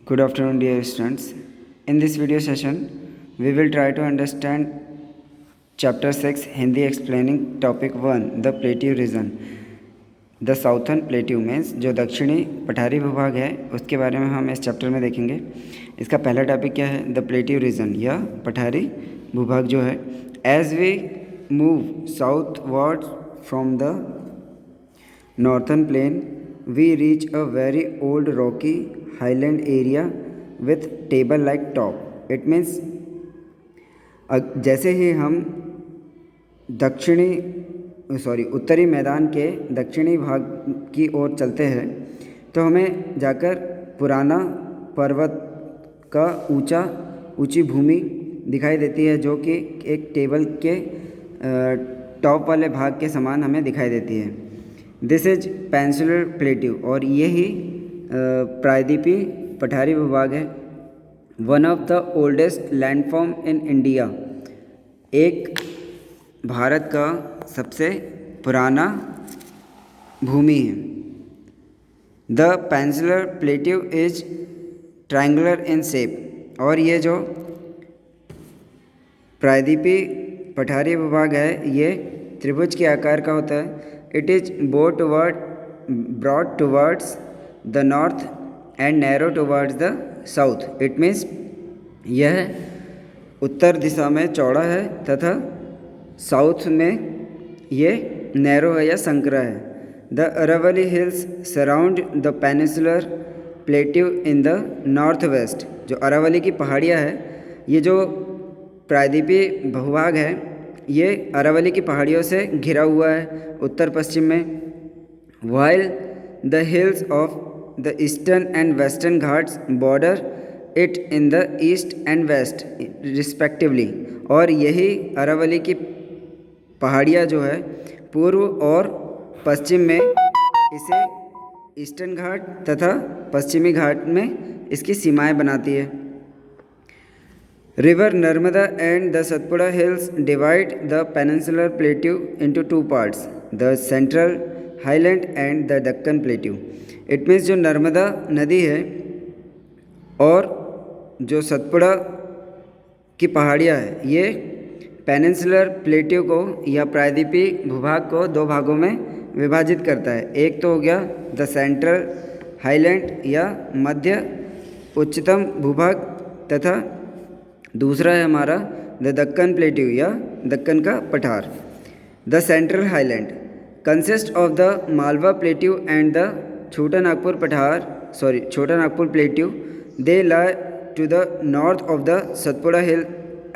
Good afternoon, dear students. In this video session, we will try to understand Chapter 6 Hindi explaining Topic 1 The Plateau region. The Southern Plateau means जो दक्षिणी पठारी भूभाग है उसके बारे में हम इस चैप्टर में देखेंगे। इसका पहला टॉपिक क्या है? द प्लेट्यू रीजन या पठारी भूभाग जो है। As we move southward from the northern plain we reach a very old rocky highland area with table like top. It means जैसे ही हम उत्तरी मैदान के दक्षिणी भाग की ओर चलते हैं तो हमें जाकर पुराना पर्वत का ऊंची भूमि दिखाई देती है जो कि एक टेबल के टॉप वाले भाग के समान हमें दिखाई देती है। दिस इज पेनिनसुलर प्लेट्यू और यही प्रायद्वीपी पठारी भूभाग है। One of the oldest landform in India, एक भारत का सबसे पुराना भूमि है। The peninsular plateau is triangular in shape और ये जो प्रायद्वीपी पठारी भूभाग है ये त्रिभुज के आकार का होता है। It is broad towards the north and narrow towards the south. It means यह उत्तर दिशा में चौड़ा है तथा साउथ में ये नैरो है या संकरा है। The Aravalli hills surround the peninsular plateau in the north west. जो अरावली की पहाड़ियाँ है, ये जो प्रायद्वीपी भूभाग है ये अरावली की पहाड़ियों से घिरा हुआ है उत्तर पश्चिम में। While the hills of the eastern and western Ghats border it in the east and west respectively. और यही अरावली की पहाड़ियाँ जो है पूर्व और पश्चिम में इसे ईस्टर्न घाट तथा पश्चिमी घाट में इसकी सीमाएं बनाती है। River Narmada and the Satpura hills divide the peninsular plateau into two parts, the central highland and the Deccan plateau. It means जो नर्मदा नदी है और जो सतपुड़ा की पहाड़ियाँ है ये पेनिनसुलर प्लेट्यू को या प्रायद्वीपी भूभाग को दो भागों में विभाजित करता है। एक तो हो गया द सेंट्रल हाईलैंड या मध्य उच्चतम भूभाग तथा दूसरा है हमारा द दक्कन प्लेट्यू या दक्कन का पठार। The central highland consist of the Malwa plateau and the Chota Nagpur plateau. They lie to the north of the Satpura hill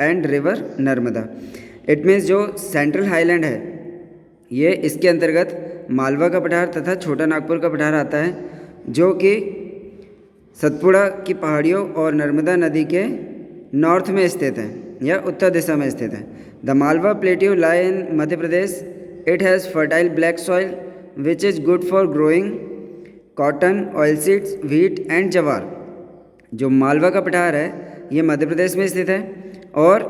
and river Narmada. It means जो सेंट्रल हाईलैंड है ये इसके अंतर्गत मालवा का पठार तथा छोटा नागपुर का पठार आता है जो कि सतपुड़ा की पहाड़ियों और नर्मदा नदी के नॉर्थ में स्थित है या उत्तर दिशा में स्थित है। The Malwa plateau lie in Madhya Pradesh. It has fertile black soil which is good for growing cotton, oilseeds, wheat and jowar. जो मालवा का पठार है ये मध्य प्रदेश में स्थित है और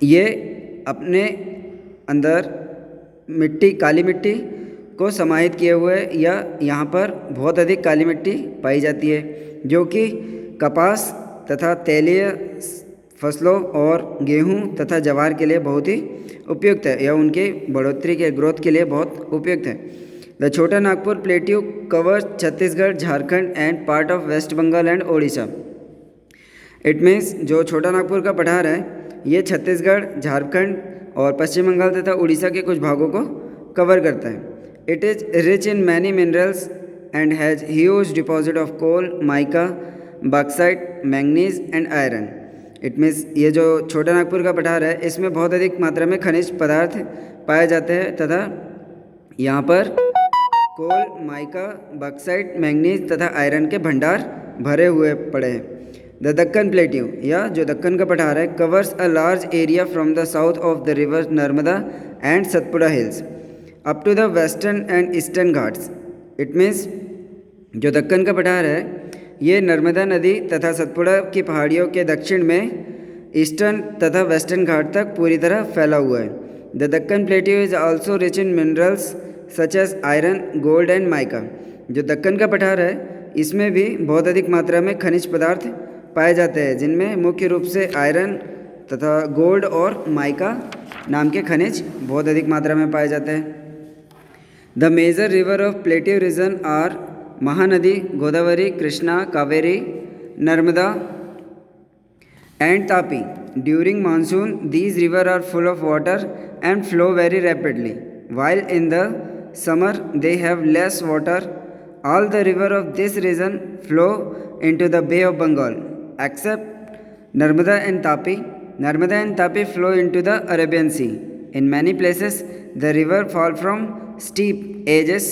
ये अपने अंदर काली मिट्टी को समाहित किए हुए या यहाँ पर बहुत अधिक काली मिट्टी पाई जाती है जो कि कपास तथा तेलीय फसलों और गेहूँ तथा ज्वार के लिए बहुत ही उपयुक्त है या उनके बढ़ोतरी के ग्रोथ के लिए बहुत उपयुक्त है। The Chota Nagpur plateau covers Chhattisgarh, Jharkhand and part of West Bengal and Odisha. It means जो छोटा नागपुर का पठार है ये छत्तीसगढ़, झारखंड और पश्चिम बंगाल तथा उड़ीसा के कुछ भागों को कवर करता है। It is rich in many minerals and has huge deposit of coal, mica, bauxite, manganese and iron. It means ये जो छोटा नागपुर का पठार है इसमें बहुत अधिक मात्रा में खनिज पदार्थ पाए जाते हैं तथा यहाँ पर कोल, माइका, बॉक्साइट, मैंगनीज तथा आयरन के भंडार भरे हुए पड़े हैं। द दक्कन प्लेट्यू या जो दक्कन का पठार है covers a large area from the south of the river Narmada and Satpura hills up to the western and eastern Ghats. It means जो दक्कन का पठार है ये नर्मदा नदी तथा सतपुड़ा की पहाड़ियों के दक्षिण में ईस्टर्न तथा वेस्टर्न घाट तक पूरी तरह फैला हुआ है। The Deccan plateau is also rich in minerals such as iron, gold and mica. जो दक्कन का पठार है इसमें भी बहुत अधिक मात्रा में खनिज पदार्थ पाए जाते हैं, जिनमें मुख्य रूप से आयरन तथा गोल्ड और माइका नाम के खनिज बहुत अधिक मात्रा में पाए जाते हैं। The major river of plateau region are Mahanadi, Godavari, Krishna, Kaveri, Narmada and Tapi. During monsoon, these rivers are full of water and flow very rapidly, while in the summer they have less water. All the rivers of this region flow into the Bay of Bengal, except Narmada and Tapi. Narmada and Tapi flow into the Arabian Sea. In many places, the river fall from steep edges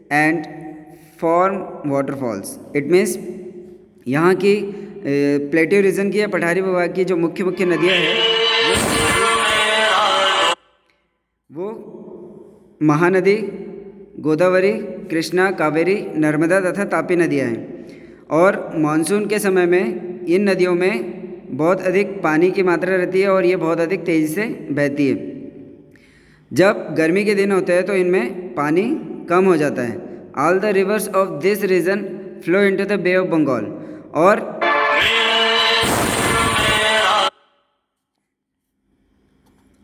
and form waterfalls. It means यहाँ की प्लेटिव reason की या पठारी विभाग की जो मुख्य मुख्य नदियाँ हैं वो महानदी, गोदावरी, कृष्णा, कावेरी, नर्मदा तथा तापी नदियाँ हैं। और मानसून के समय में इन नदियों में बहुत अधिक पानी की मात्रा रहती है और ये बहुत अधिक तेज़ी से बहती है। जब गर्मी के दिन होते हैं तो इनमें पानी कम हो जाता है। All the rivers of this region flow into the bay of Bengal. और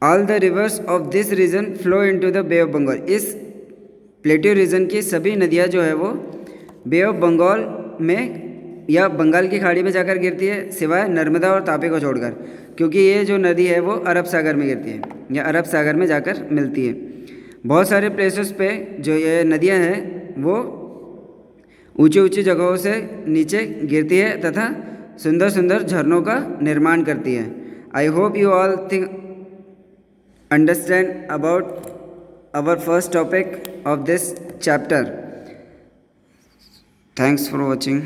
all the rivers of this region flow into the bay of Bengal. इस प्लेटिव रीजन की सभी नदियाँ जो है वो बे ऑफ बंगाल में या बंगाल की खाड़ी में जाकर गिरती है, सिवाय नर्मदा और तापी को छोड़कर, क्योंकि ये जो नदी है वो अरब सागर में गिरती है या अरब सागर में जाकर मिलती है। बहुत सारे प्लेसेस पे जो ये नदियाँ हैं वो ऊंची ऊंची जगहों से नीचे गिरती है तथा सुंदर सुंदर झरनों का निर्माण करती है। I hope you all think understand about our first topic of this chapter. Thanks for watching.